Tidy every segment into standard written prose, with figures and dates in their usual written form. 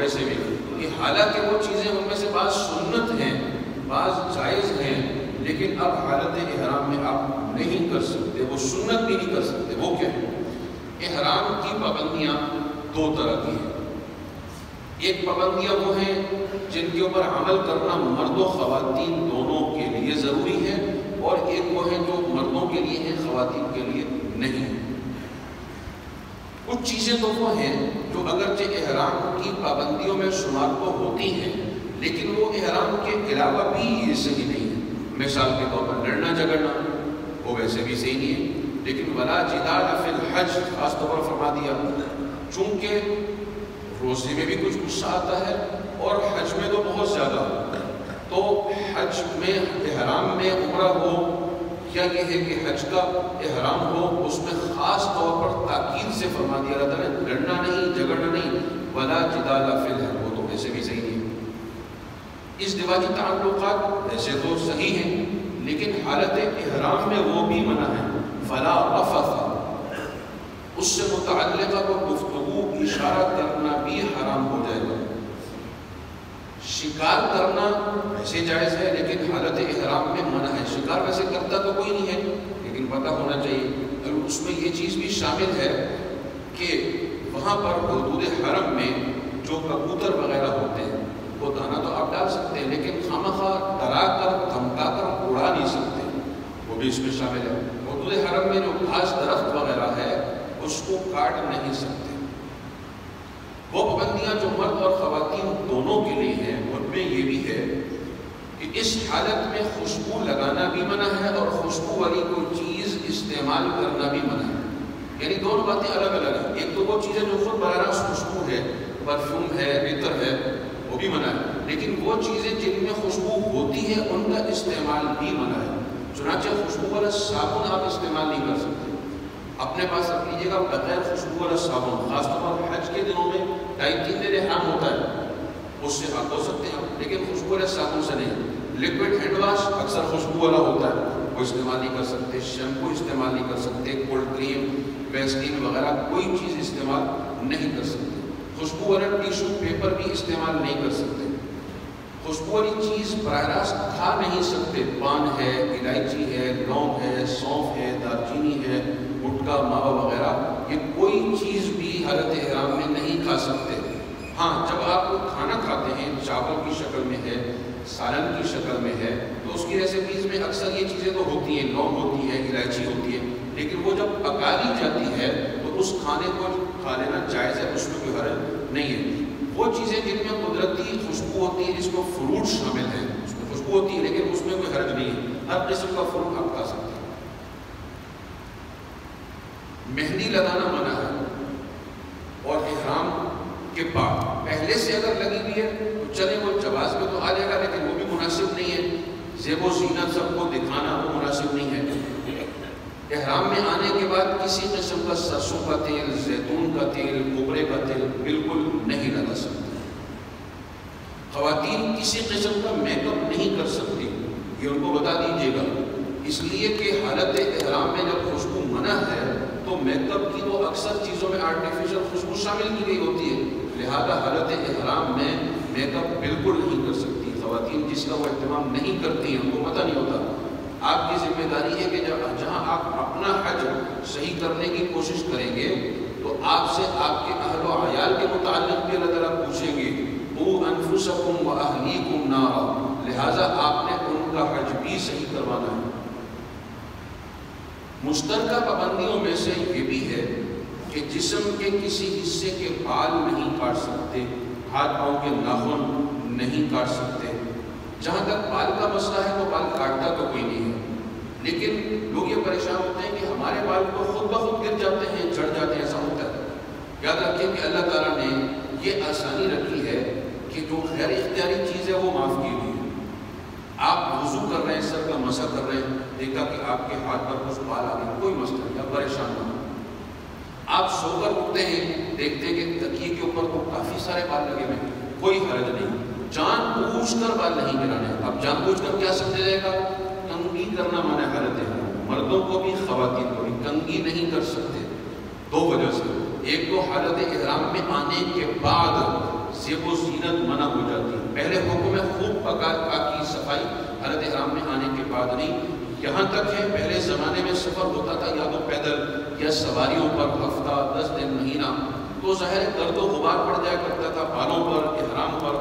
ویسے بھی کہ حالانکہ وہ چیزیں ان میں سے بعض سنت ہیں، بعض جائز ہیں، لیکن اب حالت احرام میں آپ نہیں کر سکتے، وہ سنت بھی نہیں کر سکتے۔ وہ کیا ہے؟ احرام کی پابندیاں دو طرح کی ہیں۔ ایک پابندیاں وہ ہیں جن کے اوپر عمل کرنا مرد و خواتین دونوں کے لیے ضروری ہے، اور ایک وہ ہیں جو مردوں کے لیے ہیں، خواتین کے لیے نہیں ہے۔ کچھ چیزیں تو وہ ہیں جو اگرچہ احرام کی پابندیوں میں شمار تو ہوتی ہیں، لیکن وہ احرام کے علاوہ بھی یہ صحیح نہیں ہے۔ مثال کے طور پر لڑنا جھگڑنا، وہ ویسے بھی صحیح نہیں ہے، لیکن ولا جدال فی الحج خاص طور پر فرما دیا، چونکہ روزے میں بھی کچھ غصہ آتا ہے اور حج میں تو بہت زیادہ، تو حج میں احرام میں عمرہ ہو یا یہ ہے کہ حج کا احرام ہو، اس میں خاص طور پر تاکید سے فرما دیا جاتا ہے لڑنا نہیں، جھگڑنا نہیں، ولا جدال فی الحج، وہ تو ویسے بھی صحیح نہیں ہے۔ ازدواجی تعلقات ایسے تو صحیح ہیں، لیکن حالت احرام میں وہ بھی منع ہے۔ فلا رفث، اس سے متعلقہ کو گفتگو اشارہ کرنا بھی حرام ہو جائے گا۔ شکار کرنا ویسے جائز ہے، لیکن حالت احرام میں منع ہے۔ شکار ویسے کرتا تو کوئی نہیں ہے، لیکن پتہ ہونا چاہیے، اور اس میں یہ چیز بھی شامل ہے کہ وہاں پر حدود حرم میں جو کبوتر وغیرہ ہوتے ہیں وہ دانا تو آپ ڈال سکتے ہیں، لیکن خامخواہ ڈرا کر دھمکا کر اڑا نہیں سکتے، وہ بھی اس میں شامل ہے۔ حدود حرم میں جو گھاس درخت وغیرہ ہے اس کو کاٹ نہیں سکتے۔ وہ پابندیاں جو مرد اور خواتین دونوں کے لیے ہیں، ان میں یہ بھی ہے کہ اس حالت میں خوشبو لگانا بھی منع ہے اور خوشبو والی کوئی چیز استعمال کرنا بھی منع ہے۔ یعنی دونوں باتیں الگ الگ ہیں۔ ایک تو وہ چیزیں جو خود براہ راست خوشبو ہے، پرفیوم ہے، عطر ہے، وہ بھی منع ہے، لیکن وہ چیزیں جن میں خوشبو ہوتی ہے ان کا استعمال بھی منع ہے۔ چنانچہ خوشبو والا صابن آپ استعمال نہیں کر سکتے، اپنے پاس رکھ لیجیے گا بغیر خوشبو والا صابن، خاص طور پر حج کے دنوں میں 2.5-3 دن احرام ہوتا ہے، اس سے آپ دھو سکتے ہیں، لیکن خوشبو والے صابن سے نہیں۔ لیکوڈ ہینڈ واش اکثر خوشبو والا ہوتا ہے، وہ استعمال نہیں کر سکتے، شیمپو استعمال نہیں کر سکتے، کولڈ کریم، ویسلین وغیرہ کوئی چیز استعمال نہیں کر سکتے۔ خوشبو والا ٹیشو پیپر بھی استعمال نہیں کر سکتے۔ خوشبو والی چیز براہ راست کھا نہیں سکتے، پان ہے، الائچی ہے، لونگ ہے، سونف ہے، دارچینی ہے، گٹکا، ماوا وغیرہ، یہ کوئی چیز بھی حالت احرام میں نہیں کھا سکتے۔ ہاں، جب آپ کو کھانا کھاتے ہیں، چاول کی شکل میں ہے، سالن کی شکل میں ہے، تو اس کی ریسیپیز میں اکثر یہ چیزیں تو ہوتی ہیں، لونگ ہوتی ہے، الائچی ہوتی ہے، لیکن وہ جب پکا لی جاتی ہے تو اس کھانے کو کھا لینا جائز ہے، اس میں کوئی حرج نہیں ہے۔ وہ چیزیں جن میں قدرتی خوشبو ہوتی ہے، جس کو فروٹ شامل ہے، اس میں خوشبو ہوتی ہے لیکن اس میں کوئی حرج نہیں ہے، ہر قسم کا فروٹ آپ کھا سکتے ہیں۔ مہندی لگانا منع ہے، اور احرام کے بعد پہلے سے اگر لگی ہوئی ہے تو چلے وہ جواز میں تو آ جائے گا، لیکن وہ بھی مناسب نہیں ہے۔ زیب و زینت سب کو دکھانا وہ مناسب نہیں ہے۔ احرام میں آنے کے بعد کسی قسم کا سرسوں کا تیل، زیتون کا تیل، کوبرے کا تیل بالکل نہیں لگا سکتے۔ خواتین کسی قسم کا میک اپ نہیں کر سکتی، یہ ان کو بتا دیجیے گا، اس لیے کہ حالت احرام میں جب خوشبو منع ہے تو میک اپ کی تو اکثر چیزوں میں آرٹیفیشل خوشبو شامل کی گئی ہوتی ہے، لہذا حالت احرام میں میک اپ بالکل نہیں کر سکتی خواتین، جس کا وہ اہتمام نہیں کرتی ہیں، ان کو پتہ نہیں ہوتا۔ آپ کی ذمہ داری ہے کہ جہاں آپ اپنا حج صحیح کرنے کی کوشش کریں گے تو آپ سے آپ کے اہل و عیال کے متعلق بھی اللہ تعالیٰ پوچھیں گے، قُوا أَنفُسَكُمْ وَأَهْلِيكُمْ نَارًا، لہٰذا آپ نے ان کا حج بھی صحیح کروانا ہے۔ مشترکہ پابندیوں میں سے یہ بھی ہے کہ جسم کے کسی حصے کے بال نہیں کاٹ سکتے، ہاتھ پاؤں کے ناخن نہیں کاٹ سکتے۔ جہاں تک بال کا مسئلہ ہے تو بال کاٹتا تو کوئی نہیں ہے، لیکن لوگ یہ پریشان ہوتے ہیں کہ ہمارے بال تو خود بخود گر جاتے ہیں، جھڑ جاتے ہیں، ایسا ہوتا ہے۔ یاد رکھیں کہ اللہ تعالیٰ نے یہ آسانی رکھی ہے کہ جو غیر اختیاری چیز ہے وہ معاف کی ہوئی ہے۔ آپ وضو کر رہے ہیں، سر کا مسح کر رہے ہیں، دیکھا کہ آپ کے ہاتھ پر کچھ بال آ گئے، کوئی مسئلہ نہیں، آپ پریشان نہ ہوں۔ آپ سو کر اٹھتے ہیں، دیکھتے ہیں کہ تکیے کے اوپر تو کافی سارے بال لگے ہوئے، کوئی حرج نہیں۔ جان بوجھ کر بال نہیں گرانے، اب جان بوجھ کر کیا سمجھا جائے گا؟ کنگھی کرنا منع حالت ہے، مردوں کو بھی خواتین کو بھی کنگھی نہیں کر سکتے، دو وجہ سے۔ ایک تو حالت احرام میں آنے کے بعد زیب و زینت منع ہو جاتی ہے۔ پہلے حکم ہے خوب پاکی صفائی حالت احرام میں آنے کے بعد نہیں، یہاں تک ہے پہلے زمانے میں سفر ہوتا تھا یا تو پیدل یا سواریوں پر، ہفتہ 10 دن مہینہ، تو ظاہر گرد و غبار پڑ جایا کرتا تھا بالوں پر، احرام پر،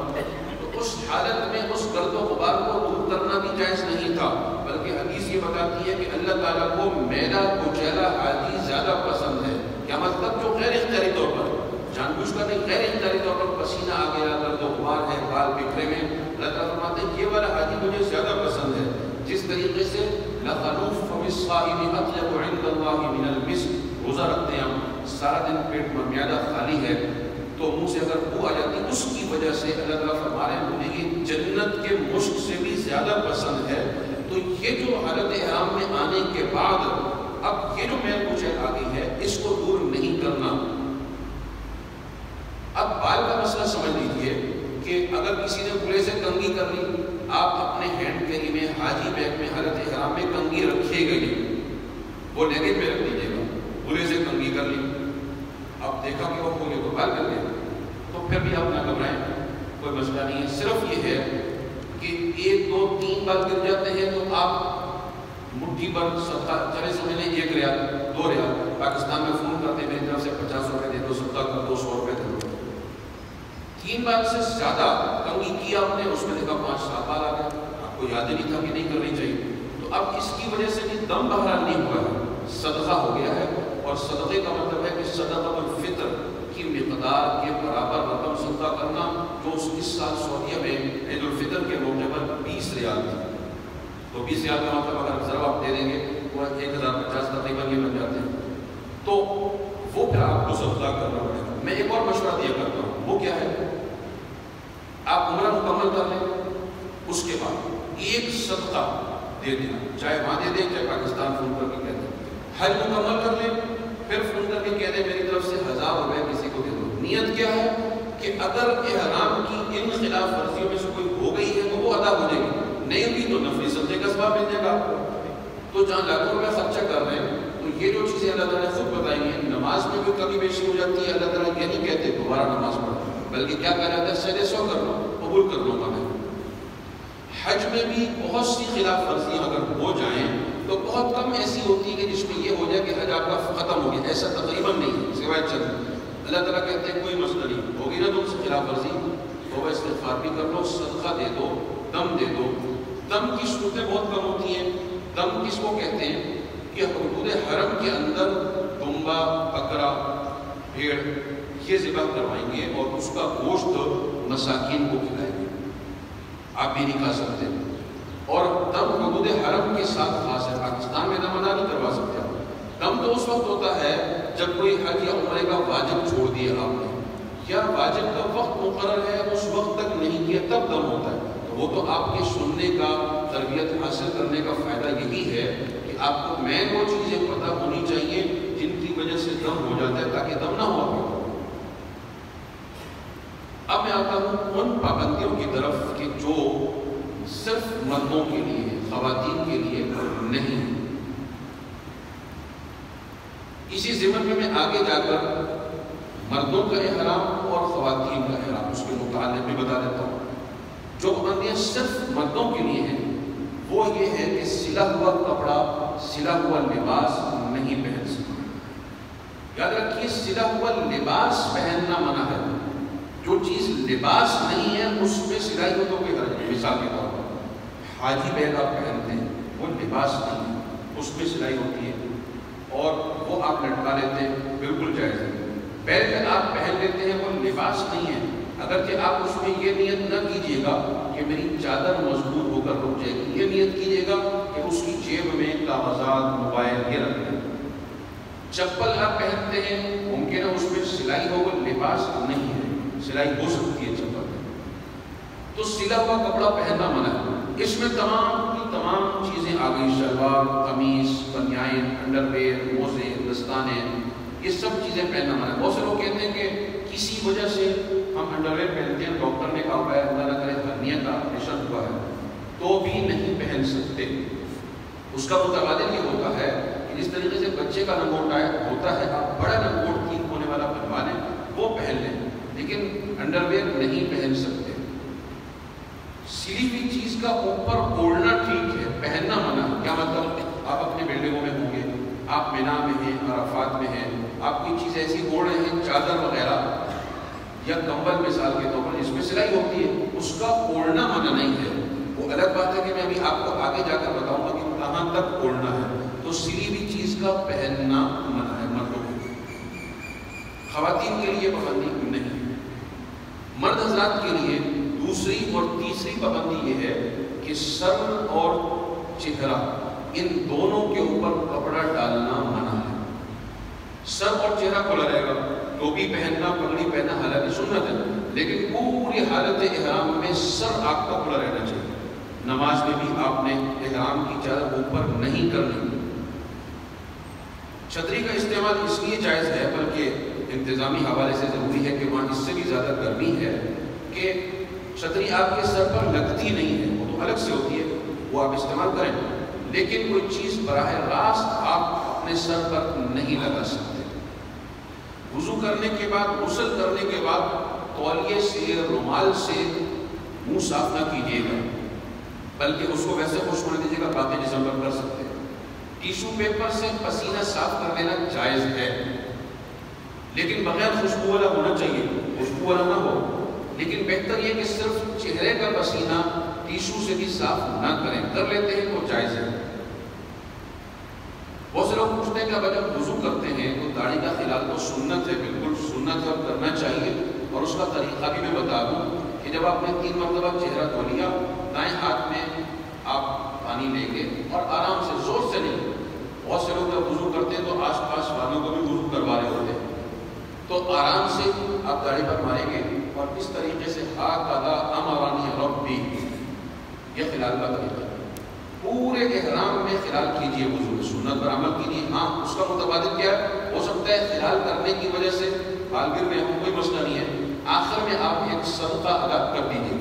تو اس حالت میں اس گرد و غبار کو دور کرنا بھی جائز نہیں تھا، بلکہ حدیث یہ بتاتی ہے کہ اللہ تعالیٰ کو میلا کچیلا حاجی زیادہ پسند ہے۔ کیا مطلب؟ جو غیر اختیاری طور پر، جان بوجھ کر نہیں، غیر اختیاری طور پر پسینہ آ گیا، گرد و غبار ہے، بال بکھرے میں، اللہ تعالیٰ فرماتے ہیں یہ والا حاجی مجھے زیادہ پسند ہے۔ جس طریقے سے لَخَلُوفُ فَمِ الصَّائِمِ أَطْيَبُ عِندَ اللَّهِ مِنَ الْمِسْكِ، روزہ رکھتے ہیں ہم، سارا دن پیٹ میں معدہ خالی ہے تو منہ سے اگر بو آ جاتی، اس کی وجہ سے اللہ تعالیٰ فرما رہے ہیں مجھے یہ جنت کے مشک سے بھی زیادہ پسند ہے۔ تو یہ جو حالت احرام میں آنے کے بعد اب یہ جو میل کچیل آ گئی ہے اس کو دور نہیں کرنا۔ اب بال کا مسئلہ سمجھ لیجیے کہ اگر کسی نے گلے سے کنگھی کر لی، آپ اپنے ہینڈ کیری میں، حاجی بیگ میں حالت احرام میں کنگھی رکھیے گا نہیں، وہ لیگن میں رکھ دیجیے گا، گلے سے کنگھی کر لی، اب دیکھا کہ وہ کھولے تو بال کر گیا، تو پھر بھی آپ نہ گھبرائیں، کوئی مسئلہ نہیں ہے۔ صرف یہ ہے کہ 1 2 3 بال گر جاتے ہیں تو آپ مٹھی پر صدقہ، چلے سمجھ لیں 1 ریال 2 ریال، پاکستان میں فون کرتے میری طرف سے 50 روپے دے دو، صدقہ کر دو، 100 روپے دے دو۔ 3 بال سے زیادہ کنگھی کیا آپ نے، اس میں دیکھا 5 7 بال آ گئے، آپ کو یاد ہی نہیں تھا کہ نہیں کرنی چاہیے، تو اب اس کی وجہ سے بھی دم بہرحال نہیں ہوا ہے، صدقہ ہو گیا ہے، اور صدقے کا مطلب ہے کہ صدقۃ الفطر کی مقدار کے برابر رقم صدقہ کرنا، جو اس سال سعودیہ میں عید الفطر کے موقع پر 20 ریال تھی، تو 20 ریال کا مطلب اگر ضرب آپ دے دیں گے وہ 1050 تقریباً یہ بن جاتے ہیں، تو وہ پھر آپ کو صدقہ کرنا پڑے گا۔ میں ایک اور مشورہ دیا کرتا ہوں، وہ کیا ہے، آپ عمرہ مکمل کر لیں، اس کے بعد ایک صدقہ دے دیں، چاہے وہاں دے دیں چاہے پاکستان فون کر کے کہہ دیں، حج مکمل کر لیں، پھر فون کر کے کہہ دیں میری طرف سے 1000 روپے کسی کو دے دو۔ نیت کیا ہے کہ اگر احرام کی ان خلاف ورزیوں میں سے کوئی ہو گئی ہے تو وہ ادا ہو جائے گی، نہیں ہوئی تو نفلی صدقے کا ثواب مل جائے گا آپ کو۔ تو جہاں لاکھوں روپے خرچہ کر رہے ہیں تو یہ جو چیزیں اللہ تعالیٰ نے خود بتائی ہیں، نماز میں بھی کمی بیشی ہو جاتی ہے، اللہ تعالیٰ یہ نہیں کہتے دوبارہ نماز پڑھو، بلکہ کیا کہا جاتا ہے سجدے 100 کر لو، قبول کر لوں گا میں۔ حج میں بھی بہت سی خلاف ورزیاں اگر ہو جائیں تو بہت کم ایسی ہوتی ہے کہ جس میں یہ ہو جائے کہ حج آپ کا ختم ہو گیا، ایسا تقریباً نہیں ہے، سوائے چند۔ اللہ تعالیٰ کہتے ہیں کوئی مسئلہ نہیں، ہوگی نا تم سے خلاف ورزی، توبہ استغفار بھی کر لو، صدقہ دے دو، دم دے دو۔ دم کی صورتیں بہت کم ہوتی ہیں۔ دم کس کو کہتے ہیں کہ حدود حرم کے اندر دمبا، بکرا، بھیڑ یہ ذبح کروائیں گے اور اس کا گوشت مساکین کو کھلائیں گے، آپ بھی نہیں کھا سکتے۔ اور دم حدود حرم کے ساتھ خاص ہے، پاکستان میں دم ادا نہیں کروا سکتے۔ دم تو اس وقت ہوتا ہے جب کوئی حج یا عمرے کا واجب چھوڑ دیا آپ نے، یا واجب کا وقت مقرر ہے اس وقت تک نہیں کیا تب دم ہوتا ہے، تو وہ تو آپ کے سننے کا، تربیت حاصل کرنے کا فائدہ یہی ہے کہ آپ کو مین وہ چیزیں پتہ ہونی چاہیے جن کی وجہ سے دم ہو جاتا ہے تاکہ دم نہ ہو۔ اب میں آتا ہوں ان پابندیوں کی طرف کہ جو صرف مردوں کے لیے، خواتین کے لیے نہیں۔ اسی ضمن میں آگے جا کر مردوں کا احرام اور خواتین کا احرام اس کے متعلق بھی بتا دیتا ہوں۔ جو پابندیاں صرف مردوں کے لیے ہیں وہ یہ ہے کہ سلا ہوا کپڑا، سلا ہوا لباس نہیں پہن سکتے۔ یاد رکھیے سلا ہوا لباس پہننا منع ہے، جو چیز لباس نہیں ہے اس میں سلائی ہو تو کوئی حرج نہیں۔ مثال کے طور پر حاجی بیگ آپ پہنتے ہیں، وہ لباس نہیں ہے، اس میں سلائی ہوتی ہے اور وہ آپ لٹکا لیتے ہیں، بالکل جائز ہے۔ بیلٹ آپ پہن لیتے ہیں، وہ لباس نہیں ہے، اگرچہ آپ اس میں یہ نیت نہ کیجیے گا کہ میری چادر مضبوط ہو کر رک جائے گی، یہ نیت کیجیے گا کہ اس کی جیب میں کاغذات، موبائل یہ رکھ دیں۔ چپل آپ پہنتے ہیں، ممکن ہے اس میں سلائی ہو، وہ لباس نہیں ہے، سلائی ہو سکتی ہے چپل میں، تو سلا ہوا کپڑا پہننا منع ہے۔ اس میں تمام کی تمام چیزیں آ گئی، شلوار، قمیص، بنیان، انڈر ویئر، موزے، دستانے، یہ سب چیزیں پہننا منع ہے۔ بہت سے لوگ کہتے ہیں کہ کسی وجہ سے ہم انڈر ویئر پہنتے ہیں، ڈاکٹر نے کہا ہوا ہے اللہ نہ کرے ہرنیا کا آپریشن ہوا ہے تو بھی نہیں پہن سکتے۔ اس کا متبادل یہ ہوتا ہے کہ جس طریقے سے بچے کا لنگوٹ ہوتا ہے، آپ بڑا لنگوٹ ٹھیک ہونے والا بنوا لیں، وہ پہن لیں، لیکن انڈر ویئر نہیں پہن سکتے۔ سلی ہوئی چیز کا اوپر اوڑھنا ٹھیک ہے، پہننا منع ہے۔ کیا مطلب؟ آپ اپنی بلڈنگوں میں ہوں گے، آپ مینا میں ہیں، عرفات میں ہیں، آپ کوئی چیز ایسی اوڑھ رہے ہیں، چادر وغیرہ یا کمبل مثال کے طور پر جس میں سلائی ہوتی ہے، اس کا اوڑھنا منع نہیں ہے۔ وہ الگ بات ہے کہ میں ابھی آپ کو آگے جا کر بتاؤں گا کہ کہاں تک اوڑھنا ہے۔ تو سلی ہوئی چیز کا پہننا منع ہے مردوں کو، خواتین کے لیے پابندی نہیں۔ مرد حضرات کے لیے دوسری اور تیسری پابندی یہ ہے کہ سر اور چہرہ ان دونوں کے اوپر کپڑا ڈالنا منع ہے۔ سر اور چہرہ کھلا رہے گا، ٹوپی پہننا، پگڑی پہننا حالانکہ سنت ہے، لیکن پوری حالت احرام میں سر آپ کا کھلا رہنا چاہیے۔ نماز میں بھی آپ نے احرام کی چادر اوپر نہیں کرنی۔ چھتری کا استعمال اس لیے جائز ہے، بلکہ انتظامی حوالے سے ضروری ہے کہ وہاں اس سے بھی زیادہ گرمی ہے کہ چھتری آپ کے سر پر لگتی نہیں ہے، وہ تو الگ سے ہوتی ہے، وہ آپ استعمال کریں، لیکن کوئی چیز براہ راست آپ اپنے سر پر نہیں لگا سکتے۔ وضو کرنے کے بعد، غسل کرنے کے بعد تولیے سے، رومال سے منہ صاف نہ کیجیے گا، بلکہ اس کو ویسے خشک ہونے دیجیے گا، باقی جسم پر کر سکتے ہیں۔ ٹیشو پیپر سے پسینہ صاف کر دینا جائز ہے، لیکن بغیر خوشبو والا ہونا چاہیے، خوشبو والا نہ ہو، لیکن بہتر یہ کہ صرف چہرے کا پسینہ ٹیشو سے بھی صاف نہ کریں، کر لیتے ہیں تو جائز ہے۔ بہت سے لوگ پوچھتے ہیں کہ اب جب وضو کرتے ہیں تو داڑھی کا خلال تو سنت ہے، بالکل سنت ہے اور کرنا چاہیے، اور اس کا طریقہ بھی میں بتا دوں کہ جب آپ نے 3 مرتبہ چہرہ دھو لیا، دائیں ہاتھ میں آپ پانی لیں گے اور آرام سے، زور سے نہیں۔ بہت سے لوگ جب وضو کرتے ہیں تو آس پاس والوں کو بھی وضو کروا رہے ہوتے ہیں، تو آرام سے آپ داڑھی پر ماریں گے اور اس طریقے سے ہاکذا امرنی ربی، یہ خلال کا طریقہ۔ پورے احرام میں خلال کیجئے، وضو میں سنت پر عمل کیجئے۔ ہاں، اس کا متبادل کیا ہے؟ ہو سکتا ہے خلال کرنے کی وجہ سے بالغ میں ہم کوئی مسئلہ نہیں ہے، آخر میں آپ ایک صدقہ ادا کر دیجئے۔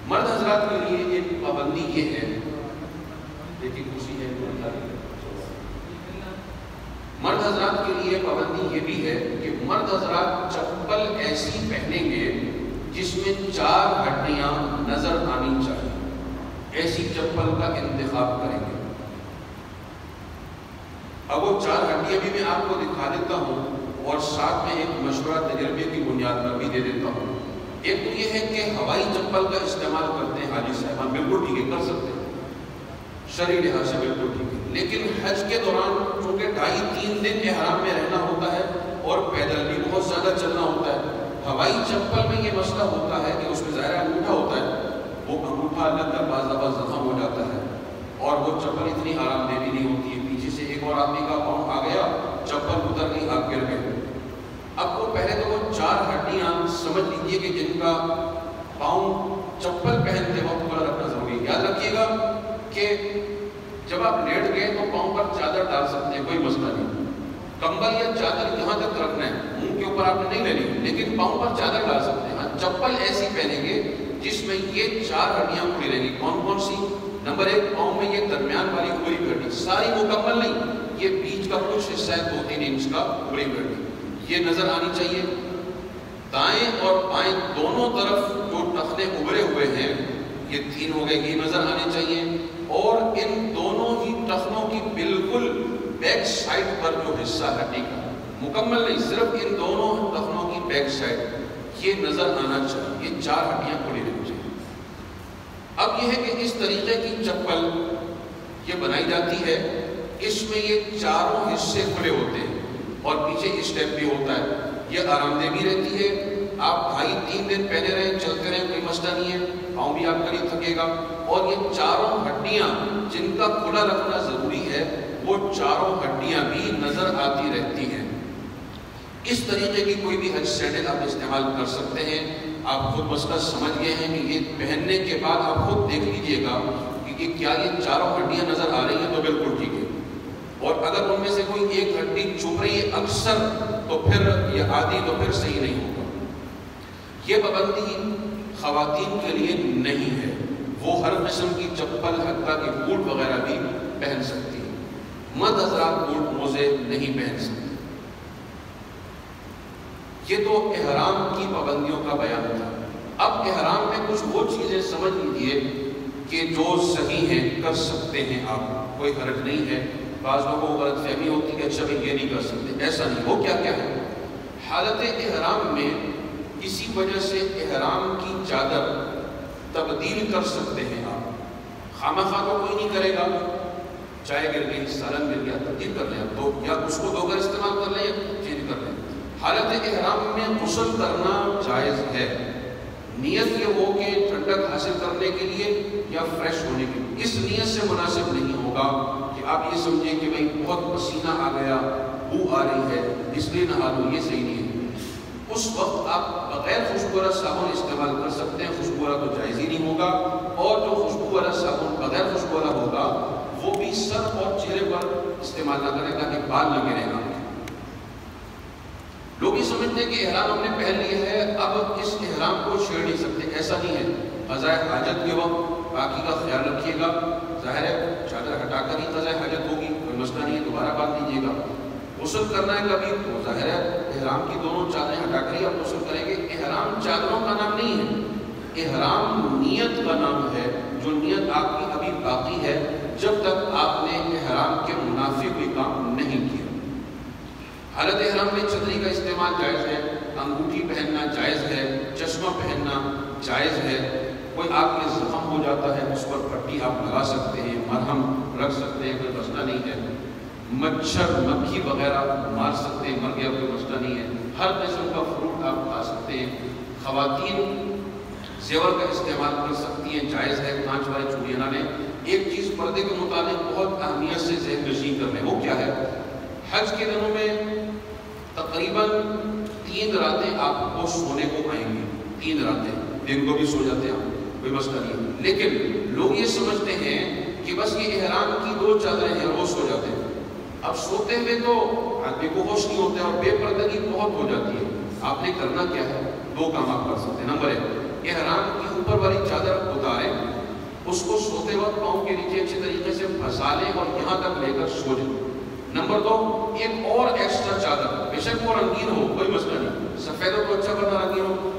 مرد حضرات کے لیے ایک پابندی یہ ہے، دیکھیے خوشی ہے، مرد حضرات کے لیے پابندی یہ بھی ہے کہ مرد حضرات چپل ایسی پہنیں گے جس میں 4 ہڈیاں نظر آنی چاہیے، ایسی چپل کا انتخاب کریں گے۔ اب وہ 4 ہڈیاں بھی میں آپ کو دکھا دیتا ہوں اور ساتھ میں ایک مشورہ تجربے کی بنیاد پر بھی دے دیتا ہوں۔ ایک تو یہ ہے کہ ہوائی چپل کا استعمال کرتے ہیں حاجی صاحبان، بالکل ٹھیک ہے، کر سکتے ہیں، شرعی لحاظ سے بالکل ٹھیک ہے، لیکن حج کے دوران چونکہ 2.5-3 دن احرام میں رہنا ہوتا ہے اور پیدل بھی بہت زیادہ چلنا ہوتا ہے، ہوائی چپل میں یہ مسئلہ ہوتا ہے کہ اس میں ظاہر انگوٹھا ہوتا ہے، وہ انگوٹھا لگ کر بعض دفعہ زخم ہو جاتا ہے، اور وہ چپل اتنی آرام دہ بھی نہیں ہوتی ہے، پیچھے سے ایک اور آدمی کا پاؤں آ گیا، چپل اتر گئی، آپ گر گئے۔ اب وہ پہلے تو وہ 4 ہڈیاں سمجھ لیجیے کہ جن کا پاؤں چپل پہنتے وقت کھلا رکھنا ضروری ہے۔ یاد رکھیے گا کہ جب آپ لیٹ گئے تو پاؤں پر چادر ڈال سکتے ہیں، کوئی مسئلہ نہیں، کمبل یا چادر یہاں تک رکھنا ہے، منہ کے اوپر آپ نے نہیں لینی، لیکن پاؤں پر چادر ڈال سکتے ہیں۔ ہاں، چپل ایسی پہنیں گے جس میں یہ 4 ہڈیاں کھلی رہیں گی۔ کون کون سی؟ نمبر 1، پاؤں میں یہ درمیان والی کھلی ہڈی، ساری مکمل نہیں، یہ بیچ کا کچھ حصہ ہے 2-3 انچ کا کھلی ہڈی، یہ نظر آنی چاہیے۔ دائیں اور بائیں دونوں طرف جو ٹخنے ابھرے ہوئے ہیں، یہ 3 ہو گئے، یہ نظر آنے چاہیے، اور ان دونوں ہی ٹخنوں کی بالکل بیک سائڈ پر جو حصہ ہڈی کا، مکمل نہیں، صرف ان دونوں ٹخنوں کی بیک سائڈ، یہ نظر آنا چاہیے، یہ 4 ہڈیاں کھلی رہنی چاہیے۔ اب یہ ہے کہ اس طریقے کی چپل یہ بنائی جاتی ہے، اس میں یہ چاروں حصے کھلے ہوتے ہیں اور پیچھے اسٹیپ بھی ہوتا ہے، یہ آرام دہ بھی رہتی ہے، آپ 2.5-3 دن پہنے رہیں، چلتے رہیں، کوئی مسئلہ نہیں ہے، پاؤں بھی آپ کا نہیں تھکے گا، اور یہ چاروں ہڈیاں جن کا کھلا رکھنا ضروری ہے، وہ چاروں ہڈیاں بھی نظر آتی رہتی ہیں۔ اس طریقے کی کوئی بھی حج سینڈل آپ استعمال کر سکتے ہیں۔ آپ خود مسئلہ سمجھ گئے ہیں کہ یہ پہننے کے بعد آپ خود دیکھ لیجئے گا کہ کیا یہ چاروں ہڈیاں نظر آ رہی ہیں، تو بالکل ٹھیک ہے، اور اگر ان میں سے کوئی ایک ہڈی چھپ رہی ہے اکثر، تو پھر یہ آدھی، تو پھر صحیح نہیں ہوگا۔ یہ پابندی خواتین کے لیے نہیں ہے، وہ ہر قسم کی چپل، حتیٰ کہ بوٹ وغیرہ بھی پہن سکتی ہیں۔ مرد حضرات بوٹ موزے نہیں پہن سکتے۔ یہ تو احرام کی پابندیوں کا بیان تھا۔ اب احرام میں کچھ وہ چیزیں سمجھ لیجیے کہ جو صحیح ہیں، کر سکتے ہیں آپ، کوئی حرج نہیں ہے۔ بعض لوگوں کو غلط فہمی ہوتی ہے کہ اچھا بھائی یہ نہیں کر سکتے، ایسا نہیں۔ وہ کیا کیا ہے؟ حالت احرام میں کسی وجہ سے احرام کی چادر تبدیل کر سکتے ہیں آپ۔ خامخواہ تو کوئی نہیں کرے گا، چائے گر گئی، سالن گر گیا، تبدیل کر لیں تو، یا اس کو دھو کر استعمال کر لیں یا چینج کر لیں۔ حالت احرام میں غسل کرنا جائز ہے، نیت یہ ہو کہ ٹھنڈک حاصل کرنے کے لیے یا فریش ہونے کے لیے۔ اس نیت سے مناسب نہیں ہوگا کہ آپ یہ سمجھیں کہ بھئی بہت پسینہ آ گیا، بو آ رہی ہے اس لیے نہا لو، یہ صحیح نہیں ہے۔ اس وقت آپ بغیر خوشبو والا صابن استعمال کر سکتے ہیں، خوشبو والا تو جائز ہی نہیں ہوگا، اور جو خوشبو والا صابن بغیر خوشبو والا ہوگا وہ بھی سر اور چہرے پر استعمال نہ کریں تاکہ بال نہ گرے گا۔ لوگ یہ سمجھتے ہیں کہ احرام ہم نے پہن لیا ہے، اب اس احرام کو چھیڑ نہیں سکتے، ایسا نہیں ہے۔ قضاء حاجت کے وقت باقی کا خیال رکھیے گا، ظاہر ہے چادر ہٹا کر ہی قضاء حاجت ہوگی، کوئی مسئلہ نہیں ہے، دوبارہ باندھ دیجیے گا۔ غسل کرنا ہے کبھی تو ظاہر ہے احرام کی دونوں چادریں ہٹا کر ہی آپ غسل کریں گے۔ احرام چادروں کا نام نہیں ہے، احرام نیت کا نام ہے، جو نیت آپ کی ابھی باقی ہے جب تک آپ نے احرام کے منافی کوئی کام نہیں کیا۔ حالت احرام میں چھتری کا استعمال جائز ہے، انگوٹھی پہننا جائز ہے، چشمہ پہننا جائز ہے۔ کوئی آپ کے زخم ہو جاتا ہے اس پر پٹی آپ لگا سکتے ہیں، مرہم رکھ سکتے ہیں، کوئی مسئلہ نہیں ہے۔ مچھر مکھی وغیرہ مار سکتے ہیں، مر گیا کوئی مسئلہ نہیں ہے۔ ہر قسم کا فروٹ آپ کھا سکتے ہیں۔ خواتین زیور کا استعمال کر سکتی ہیں، جائز ہے، کانچ والے چوڑیاں نہ لیں۔ ایک چیز پردے کے متعلق بہت اہمیت سے ذہن نشین کر لیں، وہ کیا ہے؟ حج کے دنوں میں تقریباً 3 راتیں آپ کو سونے کو آئیں گی، 3 راتیں، دن کو بھی سو جاتے ہیں آپ، کوئی مسئلہ نہیں۔ لیکن لوگ یہ سمجھتے ہیں کہ بس یہ احرام کی 2 چادریں ہیں، روز سو جاتے ہیں۔ اب سوتے ہوئے تو آدمی کو ہوش نہیں ہوتا اور بے پردگی بہت ہو جاتی ہے۔ آپ نے کرنا کیا ہے؟ 2 کام آپ کر سکتے ہیں۔ نمبر 1، احرام کی اوپر والی چادر اتاریں، اس کو سوتے وقت پاؤں کے نیچے اچھے طریقے سے پھنسا لیں اور یہاں تک لے کر سو جائیں۔ نمبر 2، ایک اور ایکسٹرا چادر، بے شک وہ رنگین ہو، کوئی مسئلہ نہیں، سفید ہو تو اچھا ورنہ رنگین ہو،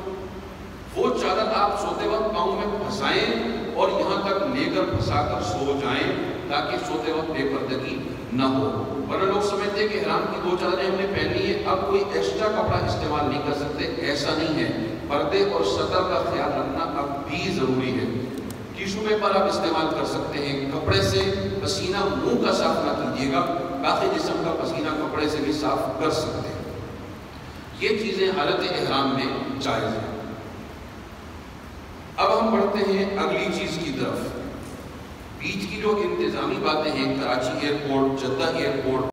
وہ چادر آپ سوتے وقت پاؤں میں پھنسائیں اور یہاں تک لے کر پھنسا کر سو جائیں تاکہ سوتے وقت بے پردگی نہ ہو۔ ورنہ لوگ سمجھتے ہیں کہ احرام کی 2 چادریں ہم نے پہن لی ہیں، اب کوئی ایکسٹرا کپڑا استعمال نہیں کر سکتے، ایسا نہیں ہے۔ پردے اور سطر کا خیال رکھنا اب بھی ضروری ہے۔ ٹیشو پیپر آپ استعمال کر سکتے ہیں، کپڑے سے پسینہ منہ کا صاف نہ کیجیے گا، باقی جسم کا پسینہ کپڑے سے بھی صاف کر سکتے ہیں۔ یہ چیزیں حالت احرام میں جائز ہیں۔ اب ہم بڑھتے ہیں اگلی چیز کی طرف۔ بیچ کی جو انتظامی باتیں ہیں، کراچی ایئرپورٹ، جدہ ایئرپورٹ،